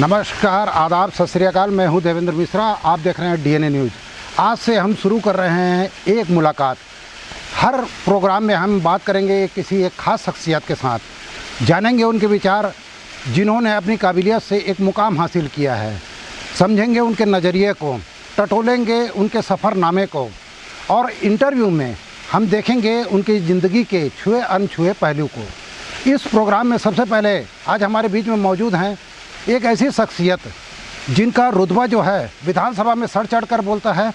नमस्कार, आदाब, सत श्री अकाल। मैं हूं देवेंद्र मिश्रा। आप देख रहे हैं डीएनए न्यूज़। आज से हम शुरू कर रहे हैं एक मुलाकात। हर प्रोग्राम में हम बात करेंगे किसी एक खास शख्सियत के साथ, जानेंगे उनके विचार, जिन्होंने अपनी काबिलियत से एक मुकाम हासिल किया है, समझेंगे उनके नज़रिए को, टटोलेंगे उनके सफ़रनामे को, और इंटरव्यू में हम देखेंगे उनकी ज़िंदगी के छुए अनछुए पहलू को। इस प्रोग्राम में सबसे पहले आज हमारे बीच में मौजूद हैं एक ऐसी शख्सियत जिनका रुतबा जो है विधानसभा में सर चढ़कर बोलता है,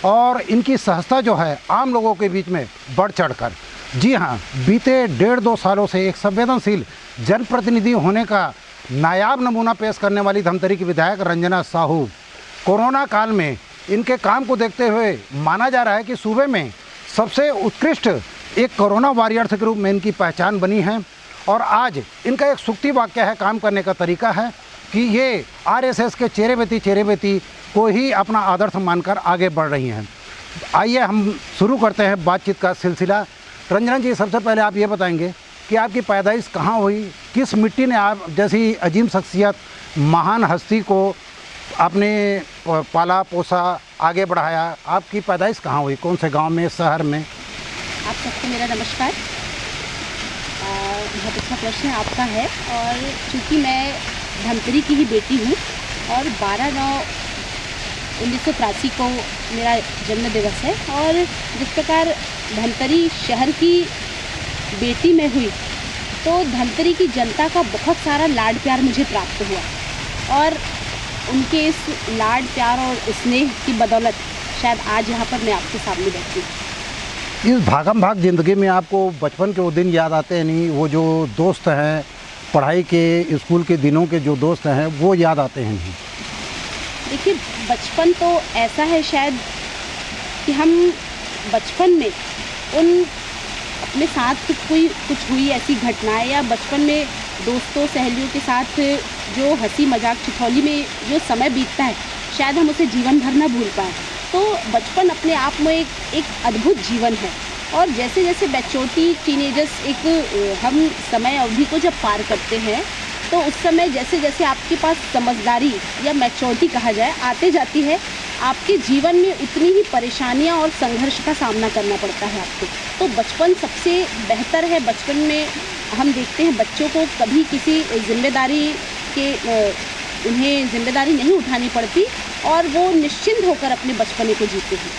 और इनकी सहजता जो है आम लोगों के बीच में बढ़ चढ़कर। जी हाँ, बीते 1.5-2 सालों से एक संवेदनशील जनप्रतिनिधि होने का नायाब नमूना पेश करने वाली धमतरी की विधायक रंजना साहू, कोरोना काल में इनके काम को देखते हुए माना जा रहा है कि सूबे में सबसे उत्कृष्ट एक कोरोना वॉरियर्स के रूप में इनकी पहचान बनी है। और आज इनका एक सूक्ति वाक्य है, काम करने का तरीका है कि ये आरएसएस के चेरेबेती को ही अपना आदर्श मानकर आगे बढ़ रही हैं। आइए हम शुरू करते हैं बातचीत का सिलसिला। रंजना जी, सबसे पहले आप ये बताएंगे कि आपकी पैदाइश कहाँ हुई, किस मिट्टी ने आप जैसी अजीम शख्सियत, महान हस्ती को आपने पाला पोसा, आगे बढ़ाया? आपकी पैदाइश कहाँ हुई, कौन से गाँव में, शहर में? आप सबको मेरा नमस्कार। बहुत अच्छा प्रश्न आपका है। और चूँकि मैं धमतरी की ही बेटी हूँ और 12/9/1983 को मेरा जन्म दिवस है, और जिस प्रकार धमतरी शहर की बेटी मैं हुई, तो धमतरी की जनता का बहुत सारा लाड प्यार मुझे प्राप्त हुआ, और उनके इस लाड प्यार और स्नेह की बदौलत शायद आज यहाँ पर मैं आपके सामने बैठी हूँ। इस भागम भाग ज़िंदगी में आपको बचपन के वो दिन याद आते हैं नहीं? वो जो दोस्त हैं, पढ़ाई के, स्कूल के दिनों के जो दोस्त हैं, वो याद आते हैं नहीं? देखिए, बचपन तो ऐसा है शायद कि हम बचपन में उन अपने साथ कुछ हुई ऐसी घटनाएं, या बचपन में दोस्तों सहेलियों के साथ जो हंसी मजाक ठिठौली में जो समय बीतता है, शायद हम उसे जीवन भर ना भूल पाएँ। तो बचपन अपने आप में एक अद्भुत जीवन है, और जैसे जैसे मैच्योरिटी, टीनेजर्स एक हम समय अवधि को जब पार करते हैं, तो उस समय जैसे जैसे आपके पास समझदारी या मैच्योरिटी कहा जाए आते जाती है, आपके जीवन में उतनी ही परेशानियां और संघर्ष का सामना करना पड़ता है आपको। तो बचपन सबसे बेहतर है। बचपन में हम देखते हैं बच्चों को कभी किसी जिम्मेदारी के उन्हें जिम्मेदारी नहीं उठानी पड़ती, और वो निश्चिंत होकर अपने बचपने को जीते हैं।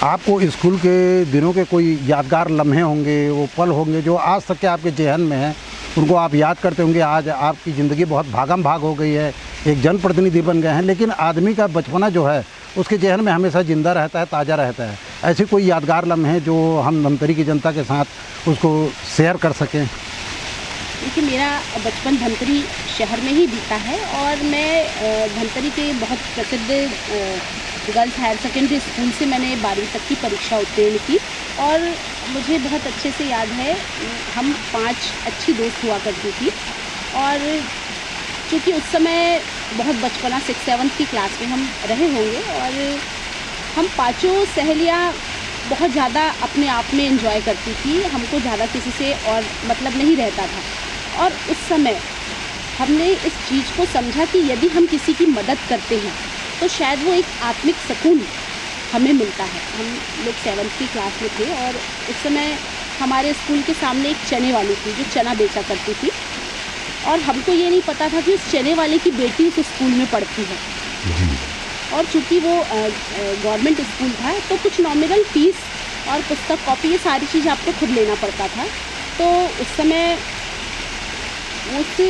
आपको स्कूल के दिनों के कोई यादगार लम्हे होंगे, वो पल होंगे जो आज तक के आपके ज़हन में हैं, उनको आप याद करते होंगे। आज आपकी ज़िंदगी बहुत भागम भाग हो गई है, एक जनप्रतिनिधि बन गए हैं, लेकिन आदमी का बचपना जो है उसके ज़हन में हमेशा ज़िंदा रहता है, ताज़ा रहता है। ऐसे कोई यादगार लम्हे जो हम धमतरी की जनता के साथ उसको शेयर कर सकें? देखिए, मेरा बचपन धमतरी शहर में ही बीता है, और मैं धमतरी के बहुत प्रसिद्ध गर्ल्स हायर सेकेंडरी स्कूल से मैंने 12वीं तक की परीक्षा उत्तीर्ण की। और मुझे बहुत अच्छे से याद है, हम 5 अच्छी दोस्त हुआ करती थी, और चूँकि उस समय बहुत बचपना 6-7 की क्लास में हम रहे होंगे, और हम 5 सहेलियाँ बहुत ज़्यादा अपने आप में एंजॉय करती थी। हमको ज़्यादा किसी से और मतलब नहीं रहता था, और उस समय हमने इस चीज़ को समझा कि यदि हम किसी की मदद करते हैं तो शायद वो एक आत्मिक सुकून हमें मिलता है। हम लोग 7th की क्लास में थे, और उस समय हमारे स्कूल के सामने एक चने वाली थी जो चना बेचा करती थी, और हमको ये नहीं पता था कि उस चने वाले की बेटी उस स्कूल में पढ़ती है। और चूँकि वो गवर्नमेंट स्कूल था, तो कुछ नॉमिनल फीस और पुस्तक कॉपी ये सारी चीज़ आपको खुद लेना पड़ता था। तो उस समय उस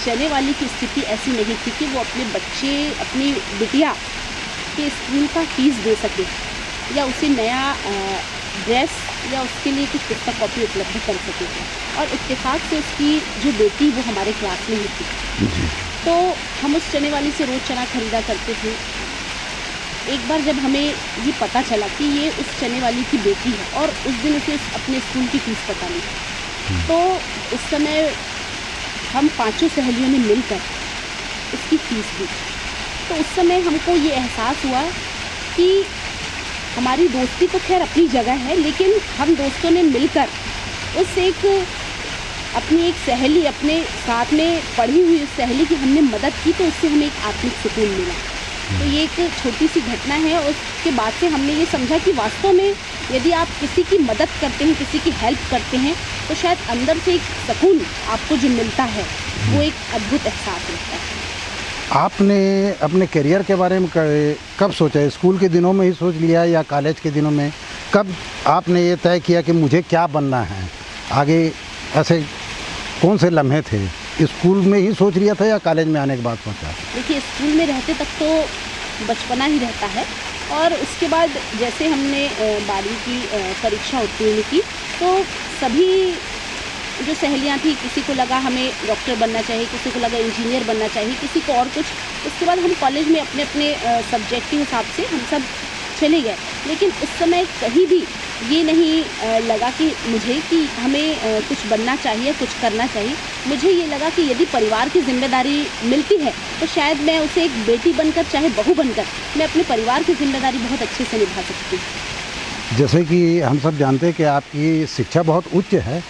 चने वाली की स्थिति ऐसी नहीं थी कि वो अपने बच्चे, अपनी बिटिया के स्कूल का फीस दे सके, या उसे नया ड्रेस या उसके लिए कुछ पुस्तक कॉपी उपलब्ध कर सके। और इत्तेफाक से उसकी जो बेटी वो हमारे क्लास में ही थी, तो हम उस चने वाली से रोज़ चना खरीदा करते थे। एक बार जब हमें ये पता चला कि ये उस चने वाली की बेटी है, और उस दिन उसे अपने स्कूल की फ़ीस पता नहीं, तो उस समय हम 5 सहेलियों ने मिलकर उसकी फ़ीस दी। तो उस समय हमको ये एहसास हुआ कि हमारी दोस्ती तो खैर अपनी जगह है, लेकिन हम दोस्तों ने मिलकर उस एक अपनी एक सहेली, अपने साथ में पढ़ी हुई उस सहेली की हमने मदद की, तो उससे हमें एक आत्मिक सुकून मिला। तो ये एक छोटी सी घटना है, और उसके बाद से हमने ये समझा कि वास्तव में यदि आप किसी की मदद करते हैं, किसी की हेल्प करते हैं, तो शायद अंदर से एक सुकून आपको जो मिलता है वो एक अद्भुत एहसास होता है। आपने अपने करियर के बारे में कब सोचा? स्कूल के दिनों में ही सोच लिया या कॉलेज के दिनों में? कब आपने ये तय किया कि मुझे क्या बनना है आगे? ऐसे कौन से लम्हे थे? स्कूल में ही सोच लिया था या कॉलेज में आने के बाद सोचा? देखिए, स्कूल में रहते तक तो बचपना ही रहता है, और उसके बाद जैसे हमने 12वीं की परीक्षा उत्तीर्ण की, तो सभी जो सहेलियां थी, किसी को लगा हमें डॉक्टर बनना चाहिए, किसी को लगा इंजीनियर बनना चाहिए, किसी को और कुछ। उसके बाद हम कॉलेज में अपने अपने सब्जेक्ट के हिसाब से हम सब चले गए। लेकिन उस समय कहीं भी ये नहीं लगा कि मुझे कि हमें कुछ बनना चाहिए, कुछ करना चाहिए। मुझे ये लगा कि यदि परिवार की जिम्मेदारी मिलती है, तो शायद मैं उसे एक बेटी बनकर, चाहे बहू बनकर, मैं अपने परिवार की जिम्मेदारी बहुत अच्छे से निभा सकती हूँ। जैसे कि हम सब जानते हैं कि आपकी शिक्षा बहुत उच्च है,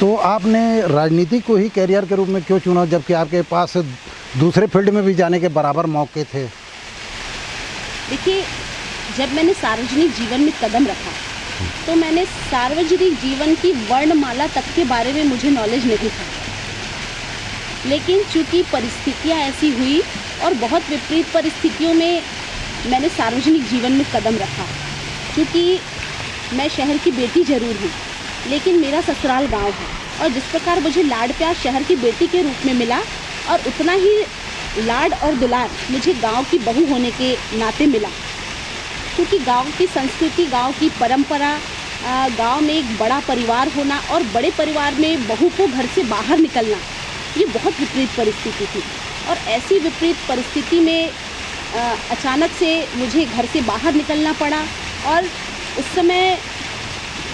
तो आपने राजनीति को ही करियर के रूप में क्यों चुना, जबकि आपके पास दूसरे फील्ड में भी जाने के बराबर मौके थे? देखिए, जब मैंने सार्वजनिक जीवन में कदम रखा, तो मैंने सार्वजनिक जीवन की वर्णमाला तक के बारे में मुझे नॉलेज नहीं था। लेकिन चूंकि परिस्थितियां ऐसी हुई और बहुत विपरीत परिस्थितियों में मैंने सार्वजनिक जीवन में कदम रखा। क्योंकि मैं शहर की बेटी ज़रूर हूँ, लेकिन मेरा ससुराल गांव है, और जिस प्रकार मुझे लाड प्यार शहर की बेटी के रूप में मिला, और उतना ही लाड और दुलार मुझे गांव की बहू होने के नाते मिला। क्योंकि गांव की संस्कृति, गांव की परंपरा, गांव में एक बड़ा परिवार होना और बड़े परिवार में बहू को घर से बाहर निकलना, ये बहुत विपरीत परिस्थिति थी। और ऐसी विपरीत परिस्थिति में अचानक से मुझे घर से बाहर निकलना पड़ा, और उस समय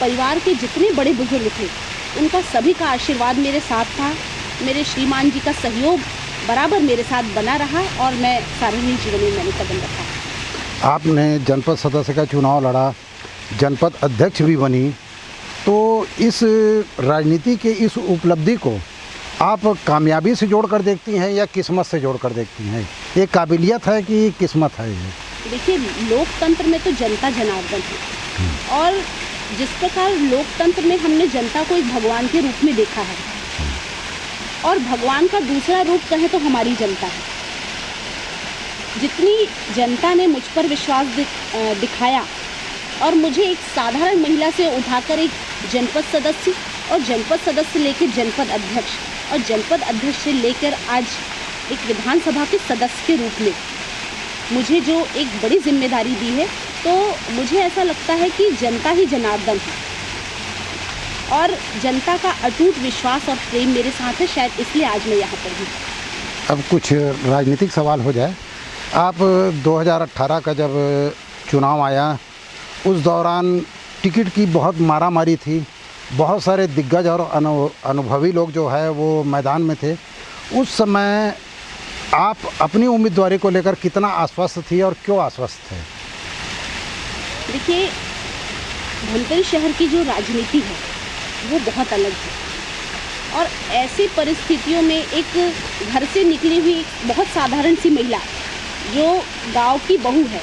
परिवार के जितने बड़े बुजुर्ग थे, उनका सभी का आशीर्वाद मेरे साथ था। मेरे श्रीमान जी का सहयोग बराबर मेरे साथ बना रहा, और मैं सार्वजनिक जीवन में मैंने कदम रखा। आपने जनपद सदस्य का चुनाव लड़ा, जनपद अध्यक्ष भी बनी, तो इस राजनीति के इस उपलब्धि को आप कामयाबी से जोड़ कर देखती हैं या किस्मत से जोड़ कर देखती हैं? ये काबिलियत है कि किस्मत है ये? देखिए, लोकतंत्र में तो जनता जनार्दन है, और जिस प्रकार लोकतंत्र में हमने जनता को एक भगवान के रूप में देखा है, और भगवान का दूसरा रूप कहें तो हमारी जनता है। जितनी जनता ने मुझ पर विश्वास दिखाया, और मुझे एक साधारण महिला से उठाकर एक जनपद सदस्य, और जनपद सदस्य लेकर जनपद अध्यक्ष, और जनपद अध्यक्ष से लेकर आज एक विधानसभा के सदस्य के रूप में मुझे जो एक बड़ी जिम्मेदारी दी है, तो मुझे ऐसा लगता है कि जनता ही जनार्दन है, और जनता का अटूट विश्वास और प्रेम मेरे साथ है। शायद इसलिए आज मैं यहाँ पर हूँ। अब कुछ राजनीतिक सवाल हो जाए। आप 2018 का जब चुनाव आया, उस दौरान टिकट की बहुत मारामारी थी, बहुत सारे दिग्गज और अनुभवी लोग जो है वो मैदान में थे। उस समय आप अपनी उम्मीदवारी को लेकर कितना आश्वस्त थी और क्यों आश्वस्त थे? देखिए, धमतरी शहर की जो राजनीति है वो बहुत अलग है, और ऐसी परिस्थितियों में एक घर से निकली हुई बहुत साधारण सी महिला जो गांव की बहू है,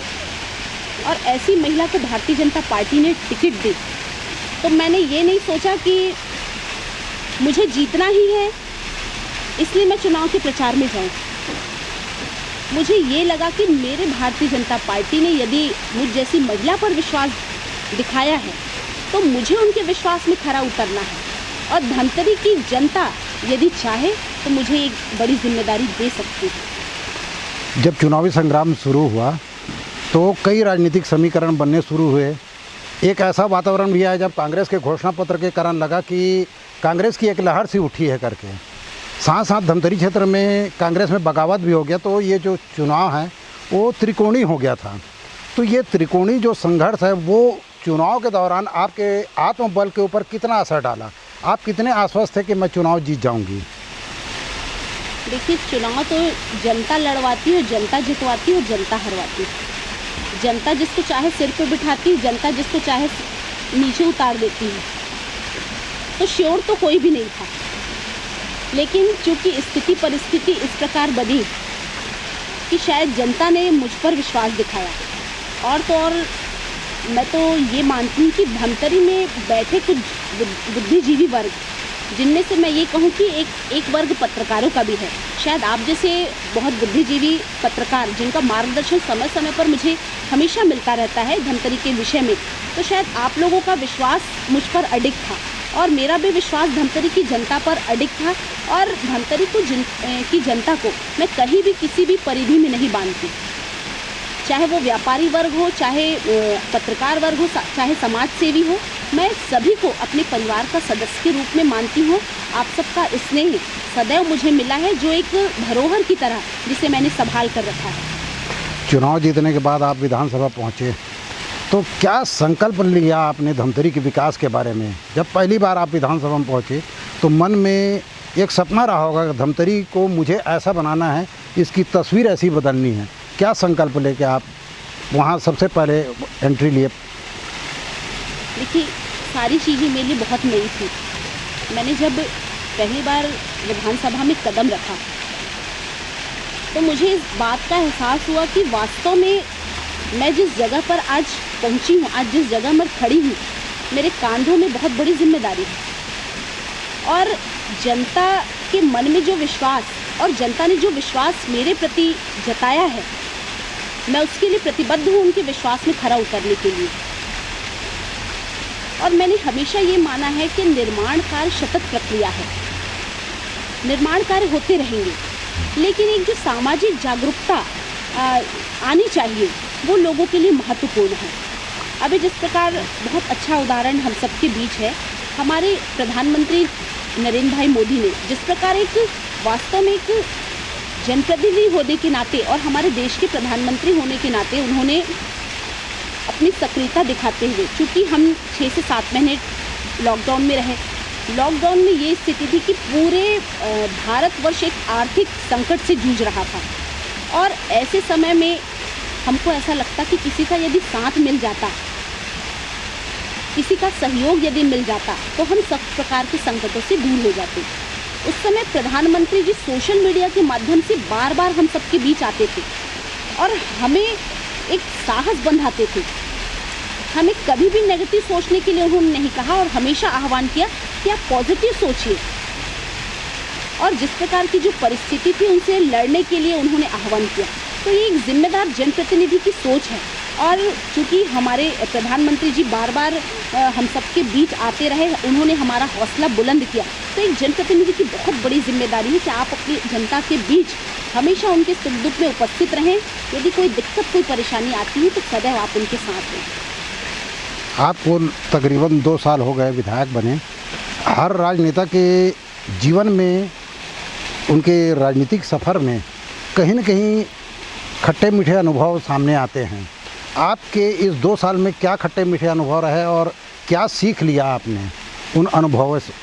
और ऐसी महिला को भारतीय जनता पार्टी ने टिकट दी, तो मैंने ये नहीं सोचा कि मुझे जीतना ही है इसलिए मैं चुनाव के प्रचार में जाऊं। मुझे ये लगा कि मेरे भारतीय जनता पार्टी ने यदि मुझ जैसी महिला पर विश्वास दिखाया है, तो मुझे उनके विश्वास में खरा उतरना है, और धमतरी की जनता यदि चाहे तो मुझे एक बड़ी जिम्मेदारी दे सकती है। जब चुनावी संग्राम शुरू हुआ तो कई राजनीतिक समीकरण बनने शुरू हुए। एक ऐसा वातावरण भी आया जब कांग्रेस के घोषणा पत्र के कारण लगा कि कांग्रेस की एक लहर सी उठी है करके। साथ साथ धमतरी क्षेत्र में कांग्रेस में बगावत भी हो गया, तो ये जो चुनाव है वो त्रिकोणी हो गया था। तो ये त्रिकोणी जो संघर्ष है वो चुनाव के दौरान आपके आत्मबल के ऊपर कितना असर डाला? आप कितने आश्वस्त थे कि मैं चुनाव जीत जाऊंगी? देखिए, चुनाव तो जनता लड़वाती है, जनता जितवाती है और जनता हरवाती है। जनता जिसको चाहे सिर पे बिठाती है, जनता जिसको चाहे नीचे उतार देती है। तो श्योर तो कोई भी नहीं था, लेकिन चूँकि स्थिति परिस्थिति इस प्रकार बनी कि शायद जनता ने मुझ पर विश्वास दिखाया, और तो और मैं तो ये मानती हूँ कि धमतरी में बैठे कुछ बुद्धिजीवी वर्ग, जिनमें से मैं ये कहूँ कि एक वर्ग पत्रकारों का भी है, शायद आप जैसे बहुत बुद्धिजीवी पत्रकार जिनका मार्गदर्शन समय समय पर मुझे हमेशा मिलता रहता है धमतरी के विषय में, तो शायद आप लोगों का विश्वास मुझ पर अडिग था और मेरा भी विश्वास धमतरी की जनता पर अडिग था। और धमतरी की जनता को मैं कहीं भी किसी भी परिधि में नहीं बांधती, चाहे वो व्यापारी वर्ग हो, चाहे पत्रकार वर्ग हो, चाहे समाज सेवी हो, मैं सभी को अपने परिवार का सदस्य के रूप में मानती हूँ। आप सबका स्नेह सदैव मुझे मिला है, जो एक धरोहर की तरह जिसे मैंने संभाल कर रखा है। चुनाव जीतने के बाद आप विधानसभा पहुँचे, तो क्या संकल्प लिया आपने धमतरी के विकास के बारे में? जब पहली बार आप विधानसभा में पहुँचे तो मन में एक सपना रहा होगा कि धमतरी को मुझे ऐसा बनाना है, इसकी तस्वीर ऐसी बदलनी है। क्या संकल्प लेके आप वहाँ सबसे पहले एंट्री लिए? देखिए, सारी चीज़ें मेरे लिए बहुत नई थी। मैंने जब पहली बार विधानसभा में कदम रखा तो मुझे इस बात का एहसास हुआ कि वास्तव में मैं जिस जगह पर आज पहुंची हूँ, आज जिस जगह मैं खड़ी हूँ, मेरे कांधों में बहुत बड़ी जिम्मेदारी है। और जनता के मन में जो विश्वास और जनता ने जो विश्वास मेरे प्रति जताया है, मैं उसके लिए प्रतिबद्ध हूँ, उनके विश्वास में खरा उतरने के लिए। और मैंने हमेशा ये माना है कि निर्माण कार्य सतत प्रक्रिया है, निर्माण कार्य होते रहेंगे, लेकिन एक जो सामाजिक जागरूकता आनी चाहिए वो लोगों के लिए महत्वपूर्ण है। अभी जिस प्रकार बहुत अच्छा उदाहरण हम सबके बीच है, हमारे प्रधानमंत्री नरेंद्र भाई मोदी ने जिस प्रकार एक वास्तव में एक जनप्रतिनिधि होने के नाते और हमारे देश के प्रधानमंत्री होने के नाते उन्होंने अपनी सक्रियता दिखाते हुए, चूँकि हम 6 से 7 महीने लॉकडाउन में रहे, लॉकडाउन में ये स्थिति थी कि पूरे भारतवर्ष एक आर्थिक संकट से जूझ रहा था, और ऐसे समय में हमको ऐसा लगता कि किसी का यदि साथ मिल जाता, किसी का सहयोग यदि मिल जाता, तो हम सब प्रकार के संकटों से दूर हो जाते। उस समय प्रधानमंत्री जी सोशल मीडिया के माध्यम से बार बार हम सबके बीच आते थे और हमें एक साहस बंधाते थे। हमें कभी भी नेगेटिव सोचने के लिए उन्होंने नहीं कहा और हमेशा आह्वान किया कि आप पॉजिटिव सोचिए। और जिस प्रकार की जो परिस्थिति थी उनसे लड़ने के लिए उन्होंने आह्वान किया। तो ये एक जिम्मेदार जनप्रतिनिधि की सोच है, और चूँकि हमारे प्रधानमंत्री जी बार बार हम सबके बीच आते रहे, उन्होंने हमारा हौसला बुलंद किया। तो एक जनप्रतिनिधि की बहुत बड़ी जिम्मेदारी है कि आप अपनी जनता के बीच हमेशा उनके सुख दुख में उपस्थित रहें। यदि कोई दिक्कत, कोई परेशानी आती है तो सदैव आप उनके साथ रहें। आपको तकरीबन 2 साल हो गए विधायक बने। हर राजनेता के जीवन में, उनके राजनीतिक सफ़र में कहीं न कहीं खट्टे मीठे अनुभव सामने आते हैं। आपके इस 2 साल में क्या खट्टे मीठे अनुभव रहे और क्या सीख लिया आपने उन अनुभवों से?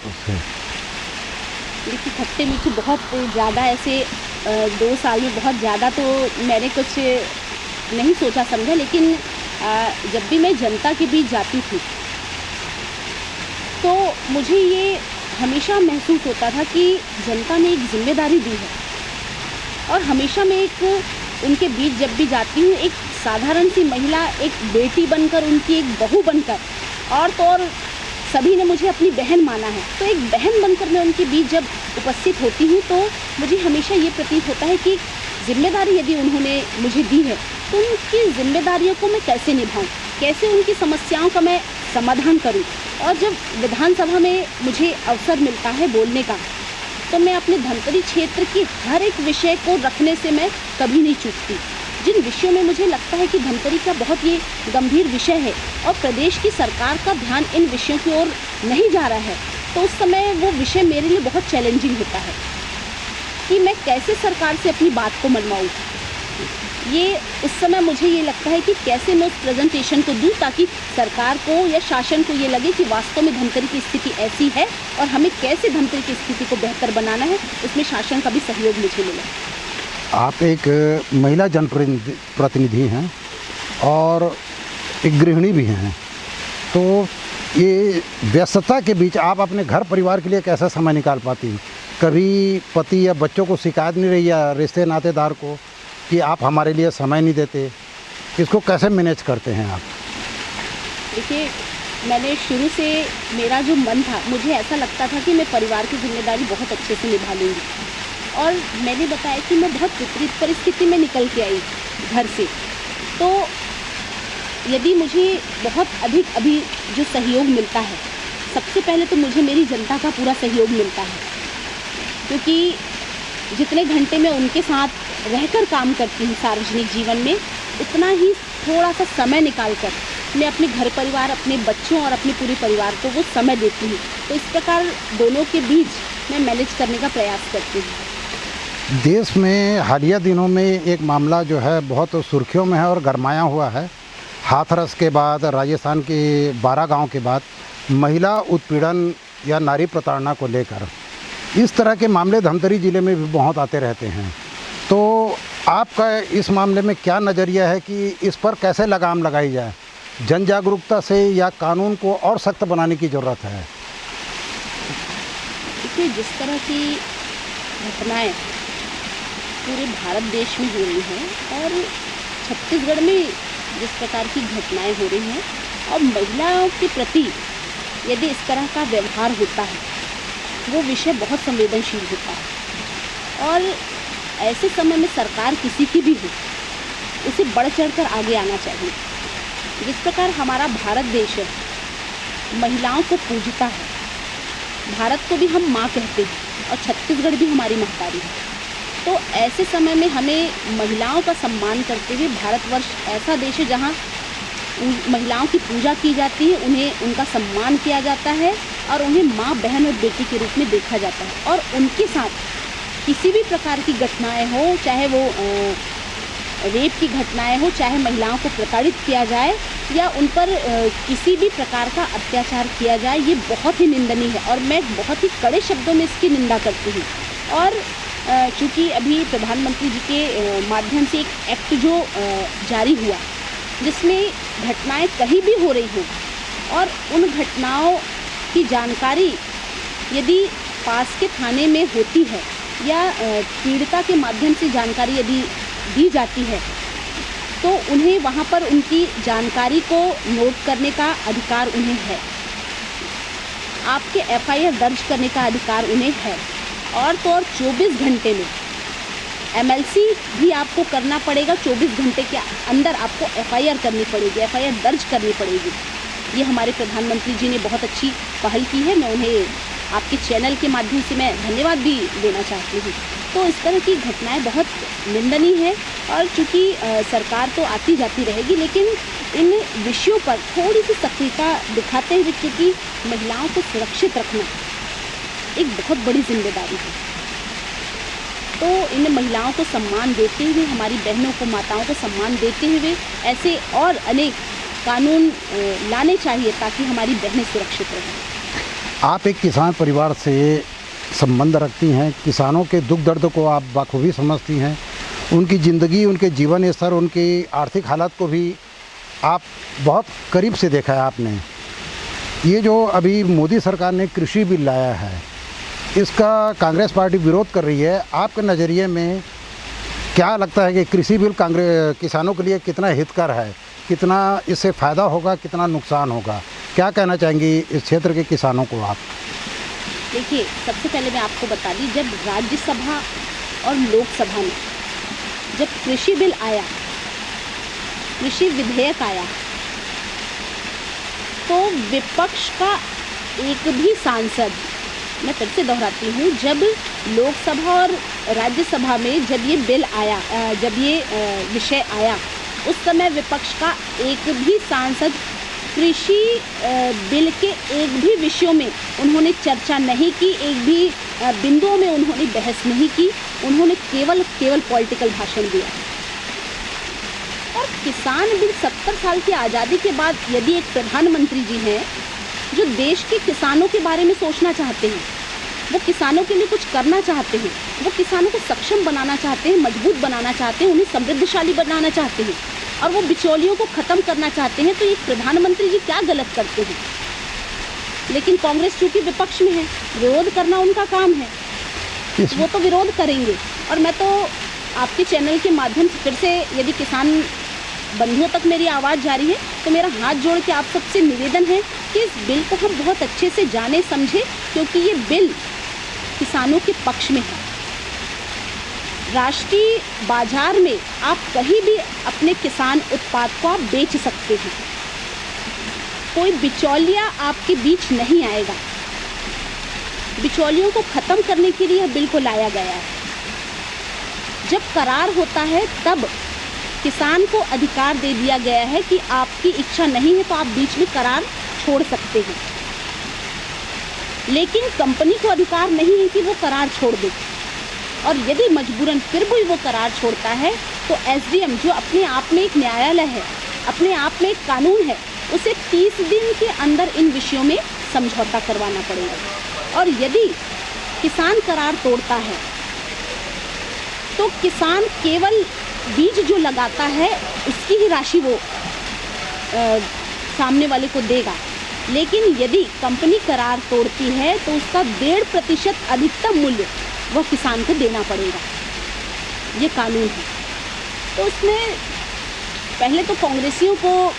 देखिए, खट्टे मीठे बहुत ज़्यादा ऐसे 2 साल में बहुत ज़्यादा तो मैंने कुछ नहीं सोचा समझा, लेकिन जब भी मैं जनता के बीच जाती थी तो मुझे ये हमेशा महसूस होता था कि जनता ने एक जिम्मेदारी दी है, और हमेशा मैं एक उनके बीच जब भी जाती हूँ, एक साधारण सी महिला, एक बेटी बनकर, उनकी एक बहू बनकर, और तो और सभी ने मुझे अपनी बहन माना है, तो एक बहन बनकर मैं उनके बीच जब उपस्थित होती हूँ तो मुझे हमेशा ये प्रतीत होता है कि जिम्मेदारी यदि उन्होंने मुझे दी है तो उनकी जिम्मेदारियों को मैं कैसे निभाऊँ, कैसे उनकी समस्याओं का मैं समाधान करूँ। और जब विधानसभा में मुझे अवसर मिलता है बोलने का, तो मैं अपने धमतरी क्षेत्र की हर एक विषय को रखने से मैं कभी नहीं चूकती। जिन विषयों में मुझे लगता है कि धमतरी का बहुत ये गंभीर विषय है और प्रदेश की सरकार का ध्यान इन विषयों की ओर नहीं जा रहा है, तो उस समय वो विषय मेरे लिए बहुत चैलेंजिंग होता है कि मैं कैसे सरकार से अपनी बात को मनवाऊँ। ये उस समय मुझे ये लगता है कि कैसे मैं उस प्रेजेंटेशन को दूँ ताकि सरकार को या शासन को ये लगे कि वास्तव में धमतरी की स्थिति ऐसी है और हमें कैसे धमतरी की स्थिति को बेहतर बनाना है, उसमें शासन का भी सहयोग मुझे मिले। आप एक महिला जनप्रतिनिधि हैं और एक गृहिणी भी हैं, तो ये व्यस्तता के बीच आप अपने घर परिवार के लिए कैसा समय निकाल पाती हैं? कभी पति या बच्चों को शिकायत नहीं रही या रिश्ते नातेदार को कि आप हमारे लिए समय नहीं देते? इसको कैसे मैनेज करते हैं आप? देखिए, मैंने शुरू से मेरा जो मन था, मुझे ऐसा लगता था कि मैं परिवार की जिम्मेदारी बहुत अच्छे से निभा लूँगी, और मैंने बताया कि मैं बहुत विपरीत परिस्थिति में निकल के आई घर से। तो यदि मुझे बहुत अधिक अभी जो सहयोग मिलता है, सबसे पहले तो मुझे मेरी जनता का पूरा सहयोग मिलता है, क्योंकि जितने घंटे मैं उनके साथ रहकर काम करती हूँ सार्वजनिक जीवन में, उतना ही थोड़ा सा समय निकाल कर मैं अपने घर परिवार, अपने बच्चों और अपने पूरे परिवार को वो समय देती हूँ। तो इस प्रकार दोनों के बीच मैं मैनेज करने का प्रयास करती हूँ। देश में हालिया दिनों में एक मामला जो है बहुत सुर्खियों में है और गरमाया हुआ है। हाथरस के बाद, राजस्थान के 12 गांव के बाद महिला उत्पीड़न या नारी प्रताड़ना को लेकर इस तरह के मामले धमतरी ज़िले में भी बहुत आते रहते हैं। तो आपका इस मामले में क्या नज़रिया है कि इस पर कैसे लगाम लगाई जाए? जन जागरूकता से या कानून को और सख्त बनाने की ज़रूरत है? देखिए, जिस तरह की घटनाएं पूरे भारत देश में हो रही हैं और छत्तीसगढ़ में जिस प्रकार की घटनाएं हो रही हैं, और महिलाओं के प्रति यदि इस तरह का व्यवहार होता है, वो विषय बहुत संवेदनशील होता है। और ऐसे समय में सरकार किसी की भी हो, उसे बढ़ चढ़कर आगे आना चाहिए। जिस प्रकार हमारा भारत देश है, महिलाओं को पूजता है, भारत को भी हम माँ कहते हैं और छत्तीसगढ़ भी हमारी महतारी है। तो ऐसे समय में हमें महिलाओं का सम्मान करते हुए, भारतवर्ष ऐसा देश है जहाँ महिलाओं की पूजा की जाती है, उन्हें उनका सम्मान किया जाता है और उन्हें माँ, बहन और बेटी के रूप में देखा जाता है। और उनके साथ किसी भी प्रकार की घटनाएं हो, चाहे वो रेप की घटनाएं हो, चाहे महिलाओं को प्रताड़ित किया जाए या उन पर किसी भी प्रकार का अत्याचार किया जाए, ये बहुत ही निंदनीय है और मैं बहुत ही कड़े शब्दों में इसकी निंदा करती हूँ। और चूँकि अभी प्रधानमंत्री जी के माध्यम से एक एक्ट जो जारी हुआ, जिसमें घटनाएं कहीं भी हो रही हों और उन घटनाओं की जानकारी यदि पास के थाने में होती है या पीड़िता के माध्यम से जानकारी यदि दी जाती है, तो उन्हें वहाँ पर उनकी जानकारी को नोट करने का अधिकार उन्हें है, आपके एफआईआर दर्ज करने का अधिकार उन्हें है। और तो और 24 घंटे में एमएलसी भी आपको करना पड़ेगा, 24 घंटे के अंदर आपको एफआईआर करनी पड़ेगी, एफआईआर दर्ज करनी पड़ेगी। ये हमारे प्रधानमंत्री जी ने बहुत अच्छी पहल की है, मैं उन्हें आपके चैनल के माध्यम से मैं धन्यवाद भी देना चाहती हूँ। तो इस तरह की घटनाएं बहुत निंदनीय है और चूँकि सरकार तो आती जाती रहेगी, लेकिन इन विषयों पर थोड़ी सी सक्रियता दिखाते हुए, क्योंकि महिलाओं को सुरक्षित रखना एक बहुत बड़ी जिम्मेदारी है। तो इन महिलाओं को सम्मान देते हुए, हमारी बहनों को, माताओं को सम्मान देते हुए ऐसे और अनेक कानून लाने चाहिए ताकि हमारी बहनें सुरक्षित रहें। आप एक किसान परिवार से संबंध रखती हैं, किसानों के दुख दर्द को आप बखूबी समझती हैं, उनकी ज़िंदगी, उनके जीवन स्तर, उनकी आर्थिक हालत को भी आप बहुत करीब से देखा है आपने। ये जो अभी मोदी सरकार ने कृषि बिल लाया है, इसका कांग्रेस पार्टी विरोध कर रही है। आपके नज़रिए में क्या लगता है कि कृषि बिल किसानों के लिए कितना हितकर है, कितना इससे फ़ायदा होगा, कितना नुकसान होगा? क्या कहना चाहेंगी इस क्षेत्र के किसानों को आप? देखिए, सबसे पहले मैं आपको बता दी, जब राज्यसभा और लोकसभा में जब कृषि बिल आया, कृषि विधेयक आया, तो विपक्ष का एक भी सांसद, मैं फिर से दोहराती हूँ, जब लोकसभा और राज्यसभा में जब ये बिल आया, जब ये विषय आया, उस समय विपक्ष का एक भी सांसद कृषि बिल के एक भी विषयों में उन्होंने चर्चा नहीं की, एक भी बिंदुओं में उन्होंने बहस नहीं की, उन्होंने केवल पॉलिटिकल भाषण दिया। और किसान बिल 70 साल की आज़ादी के बाद यदि एक प्रधानमंत्री जी हैं जो देश के किसानों के बारे में सोचना चाहते हैं, वो किसानों के लिए कुछ करना चाहते हैं, वो किसानों को सक्षम बनाना चाहते हैं, मजबूत बनाना चाहते हैं, उन्हें समृद्धशाली बनाना चाहते हैं और वो बिचौलियों को ख़त्म करना चाहते हैं, तो ये प्रधानमंत्री जी क्या गलत करते हैं? लेकिन कांग्रेस चूँकि विपक्ष में है, विरोध करना उनका काम है। वो तो विरोध करेंगे। और मैं तो आपके चैनल के माध्यम से फिर से, यदि किसान बंधुओं तक मेरी आवाज़ जा रही है, तो मेरा हाथ जोड़ के आप सबसे निवेदन है कि इस बिल को हम बहुत अच्छे से जाने समझें, क्योंकि ये बिल किसानों के पक्ष में है। राष्ट्रीय बाजार में आप कहीं भी अपने किसान उत्पाद को आप बेच सकते हैं, कोई बिचौलिया आपके बीच नहीं आएगा। बिचौलियों को ख़त्म करने के लिए यह बिल को लाया गया है। जब करार होता है तब किसान को अधिकार दे दिया गया है कि आपकी इच्छा नहीं है तो आप बीच में करार छोड़ सकते हैं, लेकिन कंपनी को अधिकार नहीं है कि वो करार छोड़ दे। और यदि मजबूरन फिर भी वो करार छोड़ता है तो एसडीएम, जो अपने आप में एक न्यायालय है, अपने आप में एक कानून है, उसे 30 दिन के अंदर इन विषयों में समझौता करवाना पड़ेगा। और यदि किसान करार तोड़ता है तो किसान केवल बीज जो लगाता है उसकी ही राशि वो सामने वाले को देगा, लेकिन यदि कंपनी करार तोड़ती है तो उसका 1.5% अधिकतम मूल्य वह किसान को देना पड़ेगा। ये कानून है। तो उसमें पहले तो कांग्रेसियों को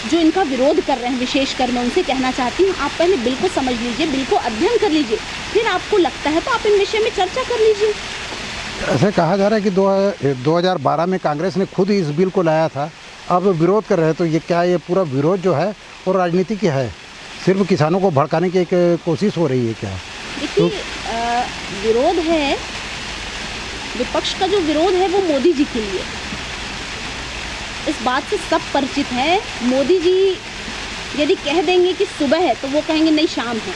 जो इनका विरोध कर रहे हैं, विशेषकर मैं उनसे कहना चाहती हूँ, आप पहले बिल को समझ लीजिए, बिल को अध्ययन कर लीजिए, फिर आपको लगता है तो आप इन विषय में चर्चा कर लीजिए। ऐसे कहा जा रहा है कि 2012 में कांग्रेस ने खुद इस बिल को लाया था, अब विरोध कर रहे हैं, तो ये क्या, ये पूरा विरोध जो है वो राजनीति की है, सिर्फ किसानों को भड़काने की एक कोशिश हो रही है क्या? देखिए, विरोध है, विपक्ष का जो विरोध है वो मोदी जी के लिए, इस बात से सब परिचित है। मोदी जी यदि कह देंगे कि सुबह है तो वो कहेंगे नहीं शाम है,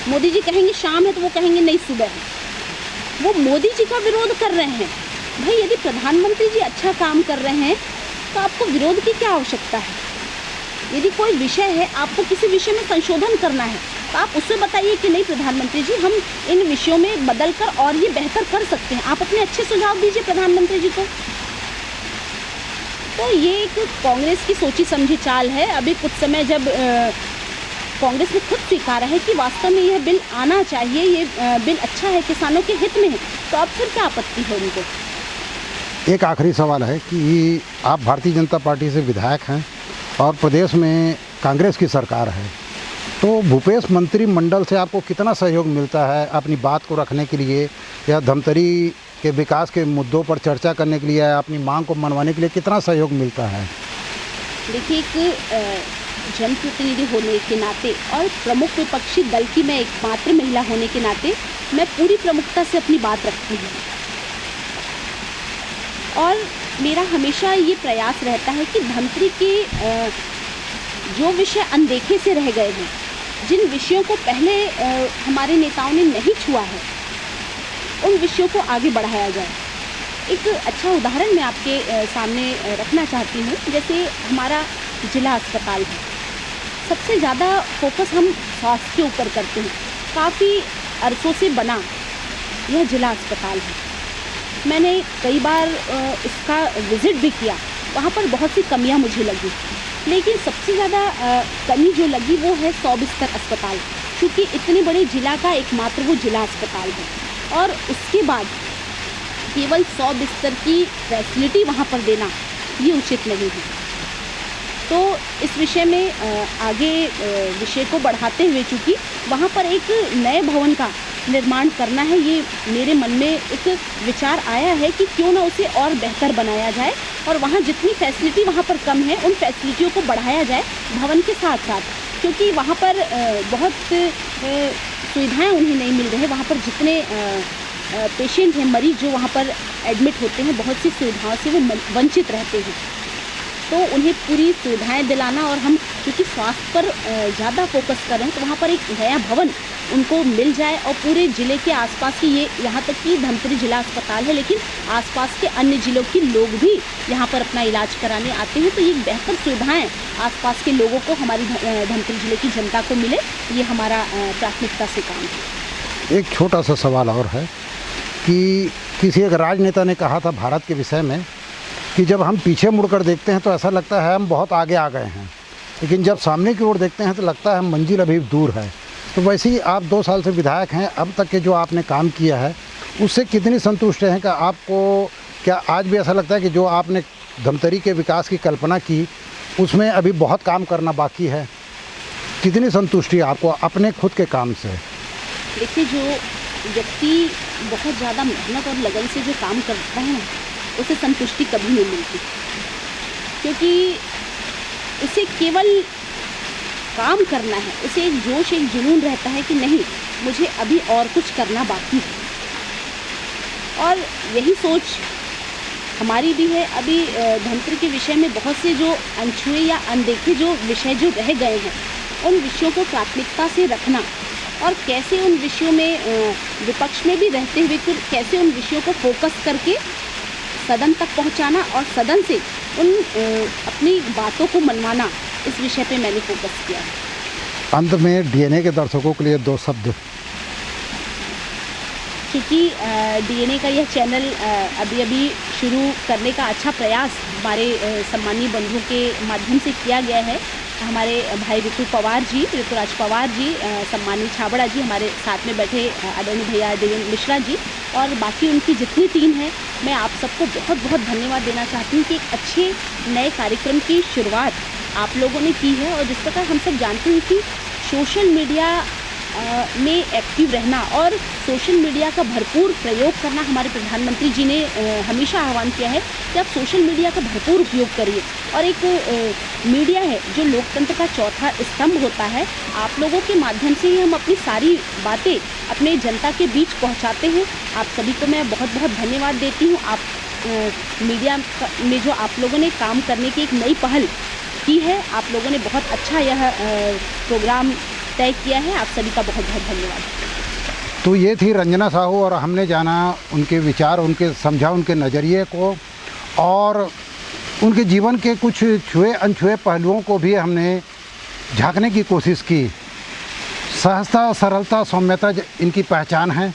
मोदी जी कहेंगे शाम है तो वो कहेंगे नहीं सुबह है। वो मोदी जी का विरोध कर रहे हैं। भाई, यदि प्रधानमंत्री जी अच्छा काम कर रहे हैं तो आपको विरोध की क्या आवश्यकता है? यदि कोई विषय है, आपको किसी विषय में संशोधन करना है, तो आप उससे बताइए कि नहीं प्रधानमंत्री जी, हम इन विषयों में बदल कर और ये बेहतर कर सकते हैं। आप अपने अच्छे सुझाव दीजिए प्रधानमंत्री जी को। तो ये एक कांग्रेस की सोची समझी चाल है। अभी कुछ समय जब कांग्रेस ने खुद स्वीकारा है कि वास्तव में यह बिल आना चाहिए, ये बिल अच्छा है, किसानों के हित में है, तो अब फिर क्या आपत्ति है उनको? एक आखिरी सवाल है कि आप भारतीय जनता पार्टी से विधायक हैं और प्रदेश में कांग्रेस की सरकार है, तो भूपेश मंत्रिमंडल से आपको कितना सहयोग मिलता है अपनी बात को रखने के लिए, या धमतरी के विकास के मुद्दों पर चर्चा करने के लिए, अपनी मांग को मनवाने के लिए कितना सहयोग मिलता है? देखिए, एक जनप्रतिनिधि होने के नाते और प्रमुख विपक्षी दल की मैं एकमात्र महिला होने के नाते मैं पूरी प्रमुखता से अपनी बात रखती हूँ। और मेरा हमेशा ये प्रयास रहता है कि धमतरी के जो विषय अनदेखे से रह गए हैं, जिन विषयों को पहले हमारे नेताओं ने नहीं छुआ है, उन विषयों को आगे बढ़ाया जाए। एक अच्छा उदाहरण मैं आपके सामने रखना चाहती हूँ। जैसे हमारा जिला अस्पताल है, सबसे ज़्यादा फोकस हम स्वास्थ्य के ऊपर करते हैं। काफ़ी अरसों से बना यह जिला अस्पताल है। मैंने कई बार इसका विज़िट भी किया, वहाँ पर बहुत सी कमियाँ मुझे लगी, लेकिन सबसे ज़्यादा कमी जो लगी वो है 100 बिस्तर अस्पताल, क्योंकि इतने बड़े जिला का एकमात्र वो जिला अस्पताल है। और उसके बाद केवल 100 बिस्तर की फैसिलिटी वहाँ पर देना ये उचित नहीं है। तो इस विषय में आगे विषय को बढ़ाते हुए, चूँकि वहाँ पर एक नए भवन का निर्माण करना है, ये मेरे मन में एक विचार आया है कि क्यों ना उसे और बेहतर बनाया जाए और वहाँ जितनी फैसिलिटी वहाँ पर कम है उन फैसिलिटियों को बढ़ाया जाए भवन के साथ साथ, क्योंकि वहाँ पर बहुत सुविधाएं उन्हें नहीं मिल रही है। वहाँ पर जितने पेशेंट हैं, मरीज जो वहाँ पर एडमिट होते हैं, बहुत सी सुविधाओं से वो वंचित रहते हैं। तो उन्हें पूरी सुविधाएं दिलाना, और हम क्योंकि स्वास्थ्य पर ज़्यादा फोकस कर रहे हैं, तो वहाँ पर एक नया भवन उनको मिल जाए। और पूरे ज़िले के आसपास की, ये यहाँ तक कि धमतरी जिला अस्पताल है, लेकिन आसपास के अन्य ज़िलों के लोग भी यहाँ पर अपना इलाज कराने आते हैं, तो ये बेहतर सुविधाएं आसपास के लोगों को, हमारी धमतरी ज़िले की जनता को मिले, ये हमारा प्राथमिकता से काम है। एक छोटा सा सवाल और है कि किसी एक राजनेता ने कहा था भारत के विषय में कि जब हम पीछे मुड़कर देखते हैं तो ऐसा लगता है हम बहुत आगे आ गए हैं, लेकिन जब सामने की ओर देखते हैं तो लगता है मंजिल अभी दूर है। तो वैसे ही आप 2 साल से विधायक हैं, अब तक के जो आपने काम किया है उससे कितनी संतुष्ट हैं कि आपको क्या आज भी ऐसा लगता है कि जो आपने धमतरी के विकास की कल्पना की उसमें अभी बहुत काम करना बाकी है? कितनी संतुष्टि है आपको अपने खुद के काम से? देखिए, जो व्यक्ति बहुत ज़्यादा मेहनत और लगन से जो काम करता है उसे संतुष्टि कभी नहीं मिलती, क्योंकि उसे केवल काम करना है, उसे एक जोश, एक जुनून रहता है कि नहीं, मुझे अभी और कुछ करना बाकी है। और यही सोच हमारी भी है। अभी धमतरी के विषय में बहुत से जो अनछुए या अनदेखे जो विषय जो रह गए हैं, उन विषयों को प्राथमिकता से रखना और कैसे उन विषयों में विपक्ष में भी रहते हुए फिर कैसे उन विषयों को फोकस करके सदन तक पहुंचाना और सदन से उन अपनी बातों को मनवाना, इस विषय पे मैंने फोकस किया है। अंत में डीएनए के दर्शकों के लिए 2 शब्द। क्योंकि डीएनए का यह चैनल अभी शुरू करने का अच्छा प्रयास हमारे सम्मानीय बंधुओं के माध्यम से किया गया है। हमारे भाई ऋतुराज पवार जी, सम्मानीय छाबड़ा जी, हमारे साथ में बैठे आदरणीय भैया देवेंद्र मिश्रा जी और बाकी उनकी जितनी टीम है, मैं आप सबको बहुत बहुत धन्यवाद देना चाहती हूँ कि एक अच्छे नए कार्यक्रम की शुरुआत आप लोगों ने की है। और जिस प्रकार हम सब जानते हैं कि सोशल मीडिया में एक्टिव रहना और सोशल मीडिया का भरपूर प्रयोग करना, हमारे प्रधानमंत्री जी ने हमेशा आह्वान किया है कि आप सोशल मीडिया का भरपूर उपयोग करिए। और एक मीडिया है जो लोकतंत्र का चौथा स्तंभ होता है। आप लोगों के माध्यम से ही हम अपनी सारी बातें अपने जनता के बीच पहुंचाते हैं। आप सभी को मैं बहुत बहुत धन्यवाद देती हूं। आप मीडिया में जो आप लोगों ने काम करने की एक नई पहल की है, आप लोगों ने बहुत अच्छा यह प्रोग्राम तय किया है। आप सभी का बहुत बहुत धन्यवाद। तो ये थी रंजना साहू और हमने जाना उनके विचार, उनके समझा उनके नज़रिए को और उनके जीवन के कुछ छुए अनछुए पहलुओं को भी हमने झांकने की कोशिश की। सहजता, सरलता, सौम्यता इनकी पहचान है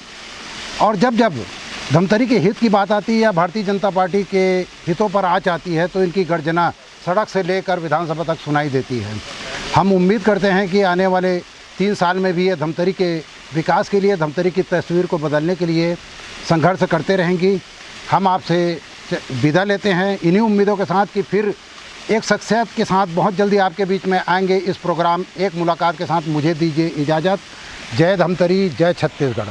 और जब जब धमतरी के हित की बात आती है या भारतीय जनता पार्टी के हितों पर आँच आती है तो इनकी गर्जना सड़क से लेकर विधानसभा तक सुनाई देती है। हम उम्मीद करते हैं कि आने वाले 3 साल में भी ये धमतरी के विकास के लिए, धमतरी की तस्वीर को बदलने के लिए संघर्ष करते रहेंगी। हम आपसे विदा लेते हैं इन्हीं उम्मीदों के साथ कि फिर एक शख्सियत के साथ बहुत जल्दी आपके बीच में आएंगे। इस प्रोग्राम एक मुलाकात के साथ मुझे दीजिए इजाज़त। जय धमतरी, जय छत्तीसगढ़।